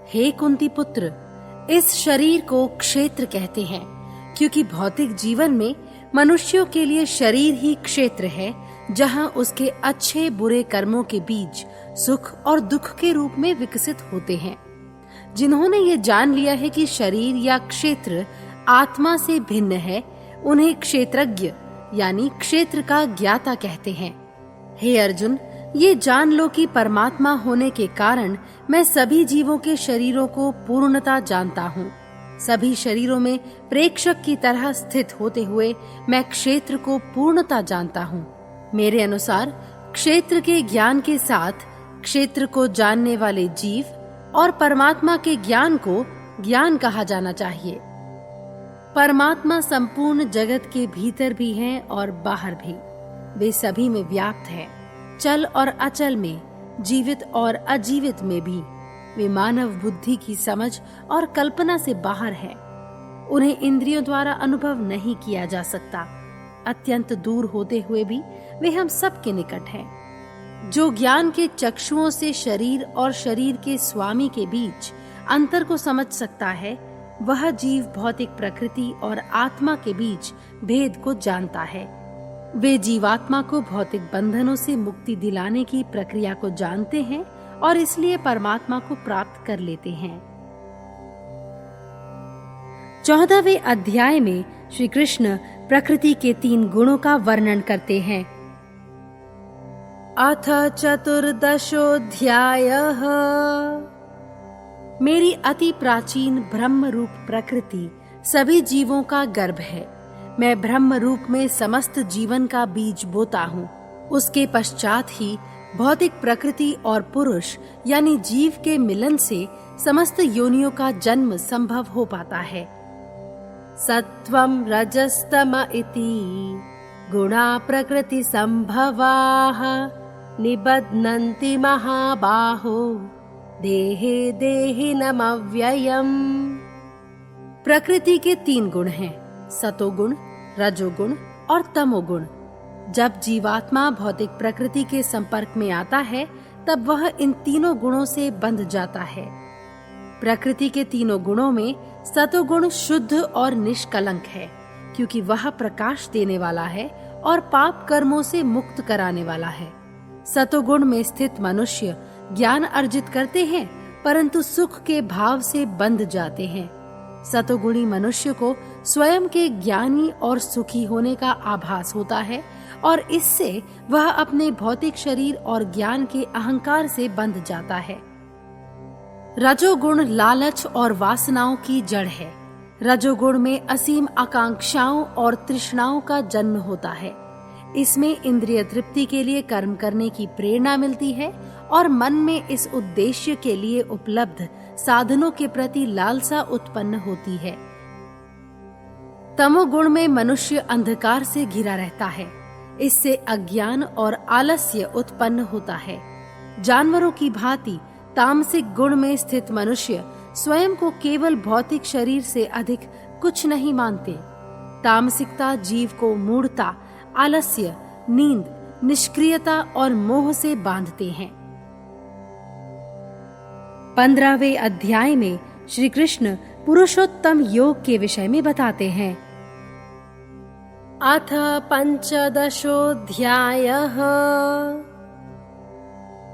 हे कुंती पुत्र, इस शरीर को क्षेत्र कहते हैं, क्योंकि भौतिक जीवन में मनुष्यों के लिए शरीर ही क्षेत्र है, जहां उसके अच्छे बुरे कर्मों के बीज सुख और दुख के रूप में विकसित होते हैं। जिन्होंने ये जान लिया है कि शरीर या क्षेत्र आत्मा से भिन्न है, उन्हें क्षेत्रज्ञ यानी क्षेत्र का ज्ञाता कहते हैं। हे अर्जुन, ये जान लो कि परमात्मा होने के कारण मैं सभी जीवों के शरीरों को पूर्णता जानता हूँ। सभी शरीरों में प्रेक्षक की तरह स्थित होते हुए मैं क्षेत्र को पूर्णता जानता हूँ। मेरे अनुसार क्षेत्र के ज्ञान के साथ क्षेत्र को जानने वाले जीव और परमात्मा के ज्ञान को ज्ञान कहा जाना चाहिए। परमात्मा संपूर्ण जगत के भीतर भी हैं और बाहर भी। वे सभी में व्याप्त हैं, चल और अचल में, जीवित और अजीवित में भी। वे मानव बुद्धि की समझ और कल्पना से बाहर हैं। उन्हें इंद्रियों द्वारा अनुभव नहीं किया जा सकता। अत्यंत दूर होते हुए भी वे हम सब के निकट हैं। जो ज्ञान के चक्षुओं से शरीर और शरीर के स्वामी के बीच अंतर को समझ सकता है, वह जीव भौतिक प्रकृति और आत्मा के बीच भेद को जानता है। वे जीवात्मा को भौतिक बंधनों से मुक्ति दिलाने की प्रक्रिया को जानते हैं और इसलिए परमात्मा को प्राप्त कर लेते हैं। 14वें अध्याय में श्री कृष्ण प्रकृति के 3 गुणों का वर्णन करते हैं। अथ चतुर्दशोऽध्यायः। मेरी अति प्राचीन ब्रह्म रूप प्रकृति सभी जीवों का गर्भ है। मैं ब्रह्म रूप में समस्त जीवन का बीज बोता हूँ। उसके पश्चात ही भौतिक प्रकृति और पुरुष यानी जीव के मिलन से समस्त योनियों का जन्म संभव हो पाता है। सत्वं रजस्तम इति गुणा प्रकृति संभवाः निबध्नन्ति महाबाहो देहे देहिनमव्ययम्। प्रकृति के 3 गुण हैं, सतोगुण, रजोगुण और तमोगुण। जब जीवात्मा भौतिक प्रकृति के संपर्क में आता है, तब वह इन तीनों गुणों से बंध जाता है। प्रकृति के 3 गुणों में सतोगुण शुद्ध और निष्कलंक है, क्योंकि वह प्रकाश देने वाला है और पाप कर्मों से मुक्त कराने वाला है। सतोगुण में स्थित मनुष्य ज्ञान अर्जित करते हैं, परंतु सुख के भाव से बंध जाते हैं। सतोगुणी मनुष्य को स्वयं के ज्ञानी और सुखी होने का आभास होता है और इससे वह अपने भौतिक शरीर और ज्ञान के अहंकार से बंध जाता है। रजोगुण लालच और वासनाओं की जड़ है। रजोगुण में असीम आकांक्षाओं और तृष्णाओं का जन्म होता है। इसमें इंद्रिय तृप्ति के लिए कर्म करने की प्रेरणा मिलती है और मन में इस उद्देश्य के लिए उपलब्ध साधनों के प्रति लालसा उत्पन्न होती है। तमोगुण में मनुष्य अंधकार से घिरा रहता है। इससे अज्ञान और आलस्य उत्पन्न होता है। जानवरों की भांति तामसिक गुण में स्थित मनुष्य स्वयं को केवल भौतिक शरीर से अधिक कुछ नहीं मानते। तामसिकता जीव को मूढ़ता, आलस्य, नींद, निष्क्रियता और मोह से बांधते हैं। 15वें अध्याय में श्री कृष्ण पुरुषोत्तम योग के विषय में बताते हैं। अथ पंचदशोऽध्यायः।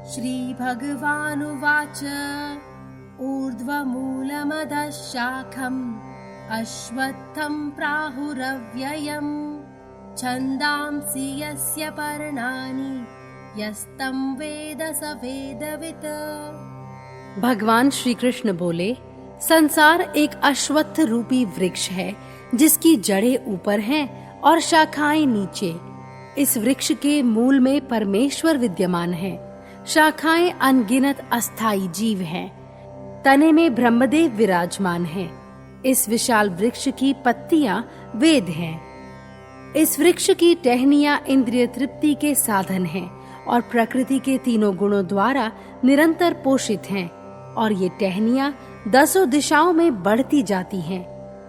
श्रीभगवानुवाच ऊर्ध्वमूलमधः शाखम् अश्वत्थं प्राहुरव्ययम् छन्दांसि यस्य पर्णानि यस्तं वेद स वेदवित्। भगवान श्री कृष्ण बोले, संसार एक अश्वत्थ रूपी वृक्ष है जिसकी जड़ें ऊपर हैं और शाखाएं नीचे। इस वृक्ष के मूल में परमेश्वर विद्यमान है। शाखाएं अनगिनत अस्थायी जीव हैं। तने में ब्रह्मदेव विराजमान हैं। इस विशाल वृक्ष की पत्तियां वेद हैं। इस वृक्ष की टहनियां इंद्रिय तृप्ति के साधन हैं और प्रकृति के 3 गुणों द्वारा निरंतर पोषित हैं और ये टहनियां 10 दिशाओं में बढ़ती जाती हैं।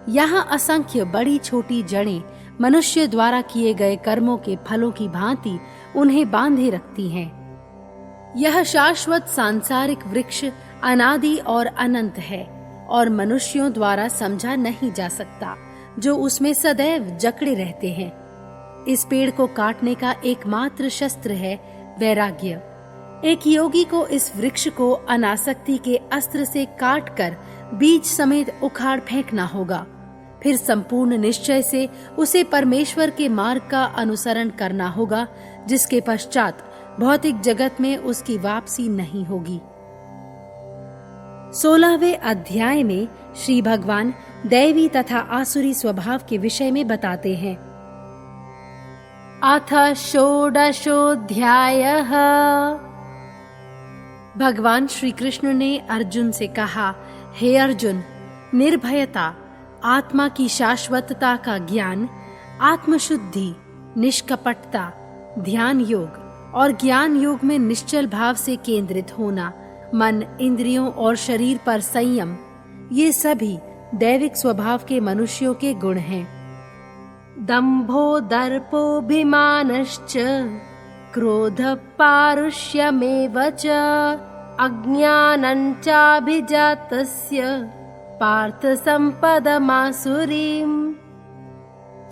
यहाँ असंख्य बड़ी छोटी जड़ें मनुष्य द्वारा किए गए कर्मों के फलों की भांति उन्हें बांधे रखती हैं। यह शाश्वत सांसारिक वृक्ष अनादि और अनंत है और मनुष्यों द्वारा समझा नहीं जा सकता, जो उसमें सदैव जकड़े रहते हैं। इस पेड़ को काटने का एकमात्र शस्त्र है वैराग्य। एक योगी को इस वृक्ष को अनासक्ति के अस्त्र से काटकर बीज समेत उखाड़ फेंकना होगा। फिर संपूर्ण निश्चय से उसे परमेश्वर के मार्ग का अनुसरण करना होगा, जिसके पश्चात भौतिक जगत में उसकी वापसी नहीं होगी। 16वें अध्याय में श्री भगवान दैवी तथा आसुरी स्वभाव के विषय में बताते हैं। अथ षोडशोऽध्यायः। भगवान श्री कृष्ण ने अर्जुन से कहा, हे अर्जुन, निर्भयता, आत्मा की शाश्वतता का ज्ञान, आत्मशुद्धि, निष्कपटता, ध्यान योग और ज्ञान योग में निश्चल भाव से केंद्रित होना, मन, इंद्रियों और शरीर पर संयम, ये सभी दैविक स्वभाव के मनुष्यों के गुण हैं। दंभो दर्पोऽभिमानश्च क्रोध पारुष्यमेव च अज्ञानं चाभिजातस्य पार्थ संपदमासुरीम्।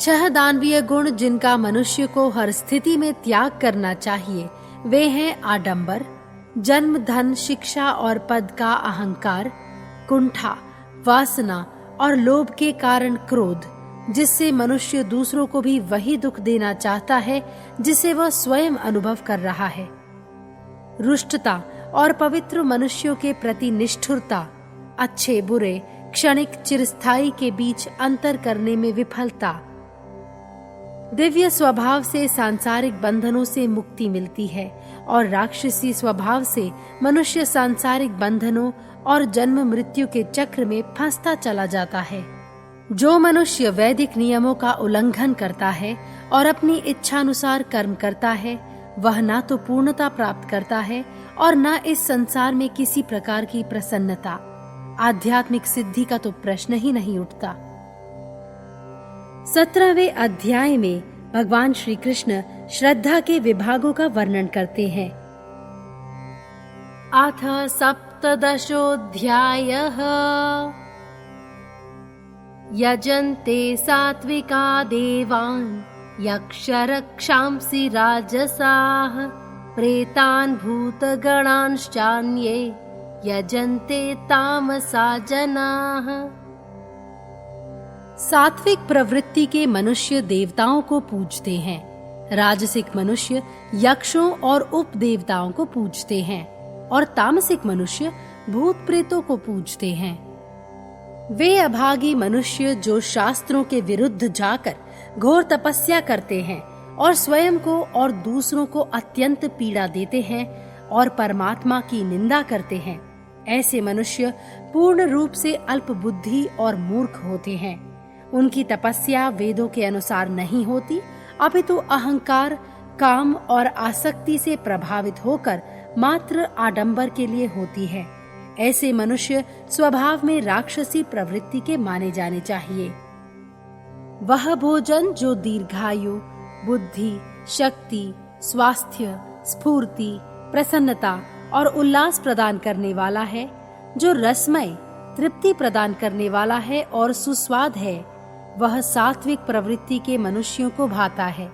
6 दानवीय गुण जिनका मनुष्य को हर स्थिति में त्याग करना चाहिए, वे हैं आडंबर, जन्म, धन, शिक्षा और पद का अहंकार, कुंठा, वासना और लोभ के कारण क्रोध, जिससे मनुष्य दूसरों को भी वही दुख देना चाहता है जिसे वह स्वयं अनुभव कर रहा है, रुष्टता और पवित्र मनुष्यों के प्रति निष्ठुरता, अच्छे बुरे, क्षणिक चिरस्थायी के बीच अंतर करने में विफलता। दिव्य स्वभाव से सांसारिक बंधनों से मुक्ति मिलती है और राक्षसी स्वभाव से मनुष्य सांसारिक बंधनों और जन्म मृत्यु के चक्र में फंसता चला जाता है। जो मनुष्य वैदिक नियमों का उल्लंघन करता है और अपनी इच्छानुसार कर्म करता है, वह ना तो पूर्णता प्राप्त करता है और न इस संसार में किसी प्रकार की प्रसन्नता, आध्यात्मिक सिद्धि का तो प्रश्न ही नहीं उठता। 17वें अध्याय में भगवान श्री कृष्ण श्रद्धा के विभागों का वर्णन करते हैं। अथ 17दशोऽध्यायः। यजन्ते सात्विका देवान् यक्षरक्षांसि राजसाः प्रेतान् भूतगणांश्चान्ये यजन्ते तामसा जनाः। सात्विक प्रवृत्ति के मनुष्य देवताओं को पूजते हैं, राजसिक मनुष्य यक्षों और उप देवताओं को पूजते हैं और तामसिक मनुष्य भूत प्रेतों को पूजते हैं। वे अभागी मनुष्य जो शास्त्रों के विरुद्ध जाकर घोर तपस्या करते हैं और स्वयं को और दूसरों को अत्यंत पीड़ा देते हैं और परमात्मा की निंदा करते हैं, ऐसे मनुष्य पूर्ण रूप से अल्प बुद्धि और मूर्ख होते हैं। उनकी तपस्या वेदों के अनुसार नहीं होती, अपितु अहंकार, काम और आसक्ति से प्रभावित होकर मात्र आडंबर के लिए होती है। ऐसे मनुष्य स्वभाव में राक्षसी प्रवृत्ति के माने जाने चाहिए। वह भोजन जो दीर्घायु, बुद्धि, शक्ति, स्वास्थ्य, स्फूर्ति, प्रसन्नता और उल्लास प्रदान करने वाला है, जो रसमय, तृप्ति प्रदान करने वाला है और सुस्वाद है, वह सात्विक प्रवृत्ति के मनुष्यों को भाता है।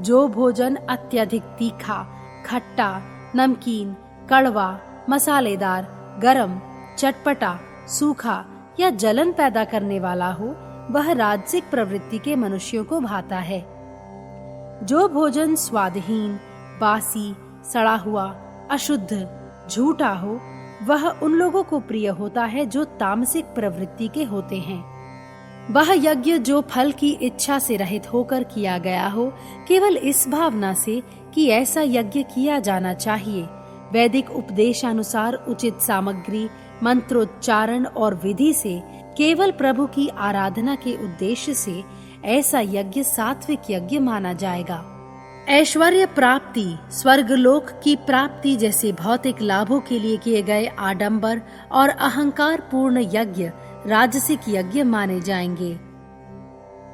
जो भोजन अत्यधिक तीखा, खट्टा, नमकीन, कड़वा, मसालेदार, गरम, चटपटा, सूखा या जलन पैदा करने वाला हो, वह राजसिक प्रवृत्ति के मनुष्यों को भाता है। जो भोजन स्वादहीन, बासी, सड़ा हुआ, अशुद्ध, झूठा हो, वह उन लोगों को प्रिय होता है जो तामसिक प्रवृत्ति के होते हैं। वह यज्ञ जो फल की इच्छा से रहित होकर किया गया हो, केवल इस भावना से कि ऐसा यज्ञ किया जाना चाहिए, वैदिक उपदेशानुसार उचित सामग्री, मंत्रोच्चारण और विधि से केवल प्रभु की आराधना के उद्देश्य से ऐसा यज्ञ सात्विक यज्ञ माना जाएगा। ऐश्वर्य प्राप्ति, स्वर्गलोक की प्राप्ति जैसे भौतिक लाभों के लिए किए गए आडंबर और अहंकार पूर्ण यज्ञ राजसिक यज्ञ माने जाएंगे।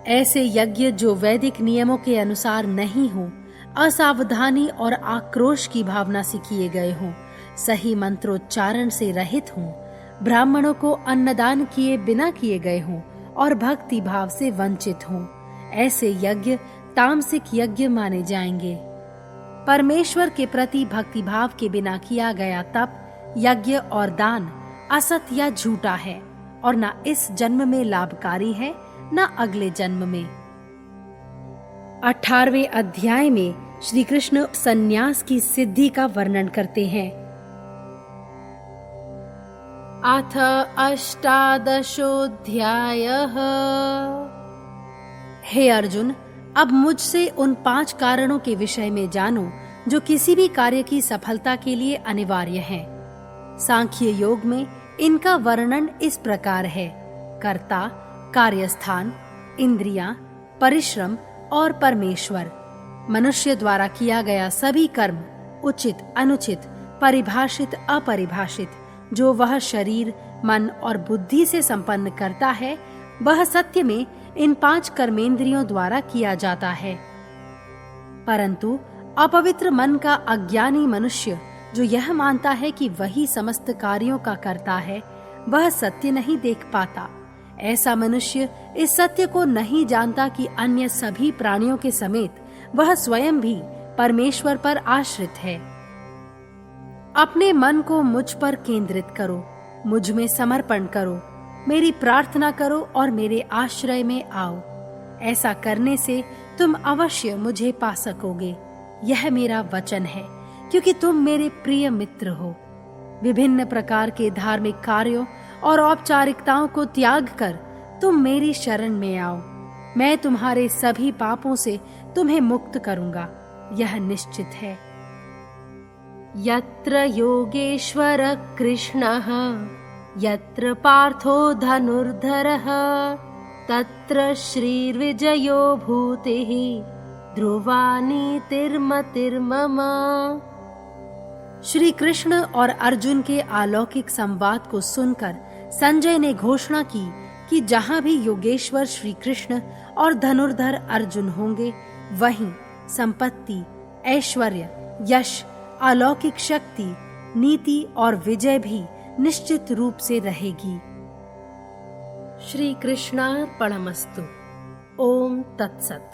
ऐसे यज्ञ जो वैदिक नियमों के अनुसार नहीं हो, असावधानी और आक्रोश की भावना से किए गए हों, सही मंत्रोच्चारण से रहित हों, ब्राह्मणों को अन्नदान किए बिना किए गए हों और भक्ति भाव से वंचित हों, ऐसे यज्ञ तामसिक यज्ञ माने जाएंगे। परमेश्वर के प्रति भक्ति भाव के बिना किया गया तप, यज्ञ और दान असत या झूठा है और न इस जन्म में लाभकारी है न अगले जन्म में। 18वें अध्याय में श्री कृष्ण संन्यास की सिद्धि का वर्णन करते हैं। अथ 18 हे अर्जुन, अब मुझसे उन 5 कारणों के विषय में जानो जो किसी भी कार्य की सफलता के लिए अनिवार्य हैं। सांख्य योग में इनका वर्णन इस प्रकार है: कर्ता, कार्यस्थान, इंद्रियां, परिश्रम और परमेश्वर। मनुष्य द्वारा किया गया सभी कर्म, उचित, अनुचित, परिभाषित, अपरिभाषित, जो वह शरीर, मन और बुद्धि से संपन्न करता है, वह सत्य में इन 5 कर्मेंद्रियों द्वारा किया जाता है। परंतु अपवित्र मन का अज्ञानी मनुष्य जो यह मानता है कि वही समस्त कार्यों का करता है, वह सत्य नहीं देख पाता। ऐसा मनुष्य इस सत्य को नहीं जानता कि अन्य सभी प्राणियों के समेत वह स्वयं भी परमेश्वर पर आश्रित है। अपने मन को मुझ पर केंद्रित करो, मुझ में समर्पण करो, मेरी प्रार्थना करो और मेरे आश्रय में आओ। ऐसा करने से तुम अवश्य मुझे पा सकोगे। यह मेरा वचन है, क्योंकि तुम मेरे प्रिय मित्र हो। विभिन्न प्रकार के धार्मिक कार्यों और औपचारिकताओं को त्याग कर तुम मेरी शरण में आओ। मैं तुम्हारे सभी पापों से तुम्हें मुक्त करूंगा, यह निश्चित है। यत्र योगेश्वर कृष्णः यत्र पार्थो धनुर्धरः तत्र श्रीर्विजयो भूतिः ध्रुवा नीतिर्मतिर्मम। श्री कृष्ण और अर्जुन के अलौकिक संवाद को सुनकर संजय ने घोषणा की कि जहाँ भी योगेश्वर श्री कृष्ण और धनुर्धर अर्जुन होंगे, वहीं संपत्ति, ऐश्वर्य, यश, अलौकिक शक्ति, नीति और विजय भी निश्चित रूप से रहेगी। श्री कृष्णार्पणमस्तु। ओम तत्सत।